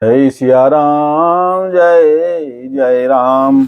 जय सिया राम, जय जय राम।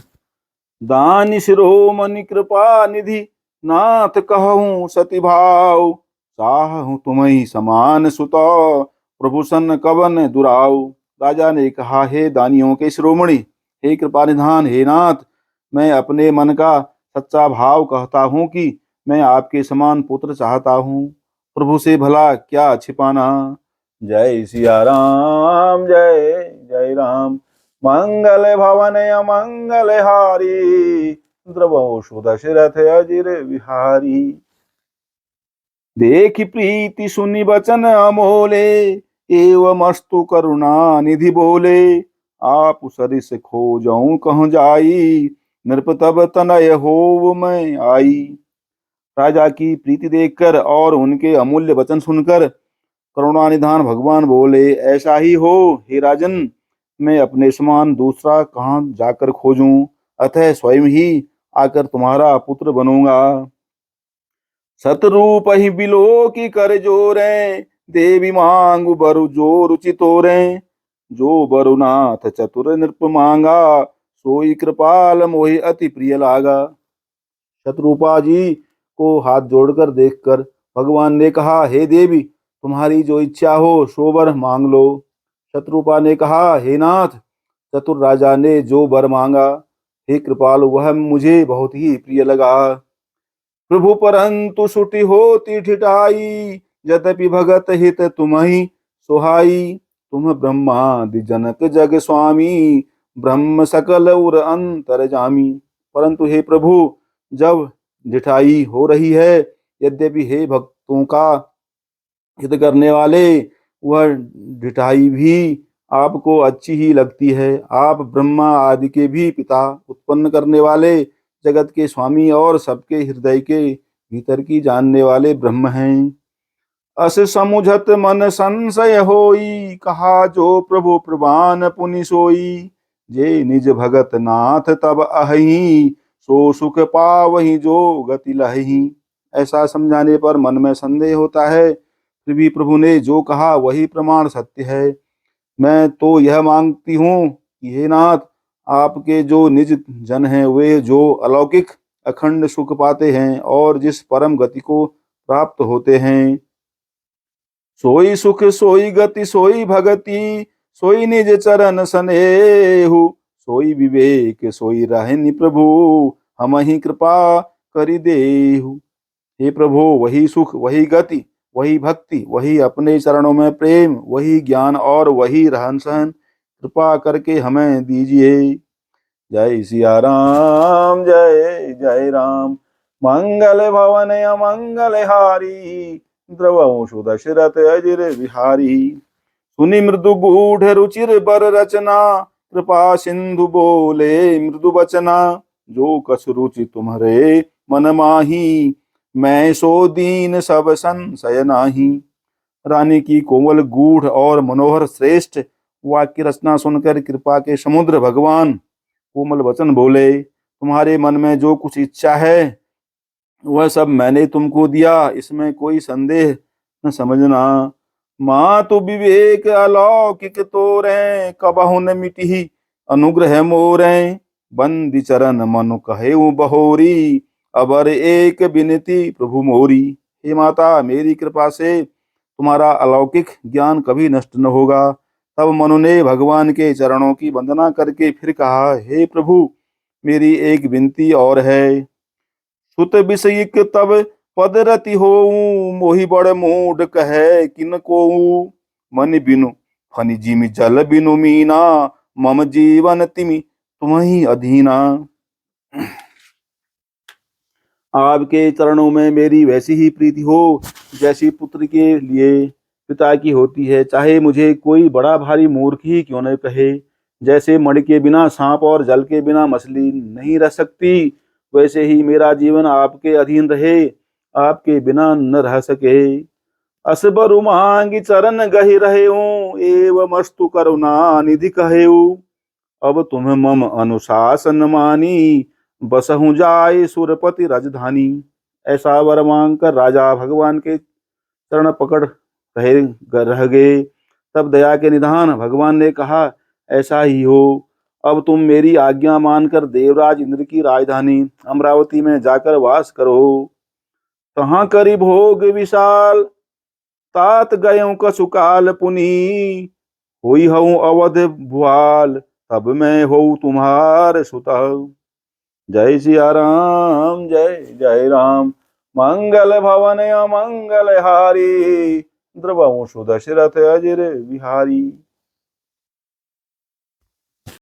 दानि शिरोमणि कृपा निधि, नाथ कहूँ सति भाव। साहु तुम्हि समान सुतो, प्रभु सन कवन दुराऊ। राजा ने कहा, हे दानियों के शिरोमणि, हे कृपा निधान, हे नाथ, मैं अपने मन का सच्चा भाव कहता हूँ कि मैं आपके समान पुत्र चाहता हूँ। प्रभु से भला क्या छिपाना। जय सिया राम, जय जय राम। मंगल भवन अमंगल हारी, द्रवशु दशरथ अजिर विहारी। देखि प्रीति सुनि बचन अमोले, एवमस्तु करुणा निधि बोले। आप सरिस खोजऊं कहूँ जाई, नृप तब तनय होव मैं आई। राजा की प्रीति देखकर और उनके अमूल्य वचन सुनकर करुणानिधान भगवान बोले, ऐसा ही हो हे राजन, मैं अपने समान दूसरा कहाँ जाकर खोजूं, अतः स्वयं ही आकर तुम्हारा पुत्र बनूंगा। सतरूप ही बिलो की कर जोरे, देवी मांगु बरु जो रुचि तोरे। जो बरुनाथ चतुर नृप मांगा, सोई कृपाल मोहि अति प्रिय लागा। शत्रुपा जी को हाथ जोड़कर देखकर भगवान ने कहा, हे देवी, तुम्हारी जो इच्छा हो सो वर मांग लो। शत्रुपा ने कहा, हे नाथ, चतुर राजा ने जो वर मांगा, हे कृपालु, वह मुझे बहुत ही प्रिय लगा। प्रभु परंतु सुटी होती ठिठाई, यद्यपि भगत हित तुम्हि सुहाई। तुम ब्रह्मादि जनक जग स्वामी, ब्रह्म सकल उर अंतर जामी। परंतु हे प्रभु, जब ढिठाई हो रही है, यद्यपि हे भक्तों का हित करने वाले, वह ढिठाई भी आपको अच्छी ही लगती है। आप ब्रह्मा आदि के भी पिता, उत्पन्न करने वाले, जगत के स्वामी और सबके हृदय के भीतर की जानने वाले ब्रह्म हैं। अस समुझत मन संशय होई, कहा जो प्रभु प्रवान पुनि सोई। जे निज भगत नाथ तब अहि, सो सुख पावहि जो गति लहि। ऐसा समझाने पर मन में संदेह होता है, फिर भी प्रभु ने जो कहा वही प्रमाण सत्य है। मैं तो यह मांगती हूँ कि हे नाथ, आपके जो निज जन हैं, वे जो अलौकिक अखंड सुख पाते हैं और जिस परम गति को प्राप्त होते हैं, सोई सुख सोई गति सोई भगति, सोई निज चरण सनेहु। सोई विवेक सोई रहनि प्रभु, हम ही कृपा करि देहु। हे प्रभु, वही सुख, वही गति, वही भक्ति, वही अपने चरणों में प्रेम, वही ज्ञान और वही रहन सहन, कृपा करके हमें दीजिए। जय सिया राम, जय जय राम। मंगल भवन अमंगल हारी, द्रवशु दशरथ अजिर विहारी। सुनि मृदु गूढ़ रुचिर बर रचना, कृपा सिंधु बोले मृदु बचना। जो कछ रुचि तुम्हारे मन माही, मैं सो दीन सब संशय नाही। रानी की कोमल गूढ़ और मनोहर श्रेष्ठ वाक्य रचना सुनकर कृपा के समुद्र भगवान कोमल वचन बोले, तुम्हारे मन में जो कुछ इच्छा है वह सब मैंने तुमको दिया, इसमें कोई संदेह न समझना। मातु विवेक अलौकिक तोरे, कबहु न मिटहि अनुग्रह मोरे। बंदी चरण मनु कहेउ बहोरी, अबर एक बिनती प्रभु मोरी। हे माता, मेरी कृपा से तुम्हारा अलौकिक ज्ञान कभी नष्ट न होगा। तब मनु ने भगवान के चरणों की वंदना करके फिर कहा, हे प्रभु, मेरी एक विनती और है। सुत विषयिक तब पद रति होऊं, मोहि बड़ मूड कहे किन कोऊं। मन बिनु फनि जिमि जल बिनु मीना, मम जीवन तिमि तुम्हि अधीना। आपके चरणों में मेरी वैसी ही प्रीति हो जैसी पुत्र के लिए पिता की होती है, चाहे मुझे कोई बड़ा भारी मूर्ख ही क्यों न कहे। जैसे मणि के बिना सांप और जल के बिना मछली नहीं रह सकती, वैसे ही मेरा जीवन आपके अधीन रहे, आपके बिना न रह सके। असबरु मांगी चरण गहि रहेऊ, एवमस्तु करुणा निधि कहेऊ। अब तुम मम अनुशासन मानी, बसहु जाय सुरपति राजधानी। ऐसा वर मांग कर राजा भगवान के चरण पकड़ रह गए। तब दया के निधान भगवान ने कहा, ऐसा ही हो। अब तुम मेरी आज्ञा मानकर देवराज इंद्र की राजधानी अमरावती में जाकर वास करो। तहाँ करी भोग विशाल, तात गयों कसुकाल पुनि। होई हूँ अवध भुआल, तब मैं हो तुम्हार सुता। जय सिया राम, जय जय राम। मंगल भवन अमंगल हारी, द्रवहु सुदशरथ अजर बिहारी।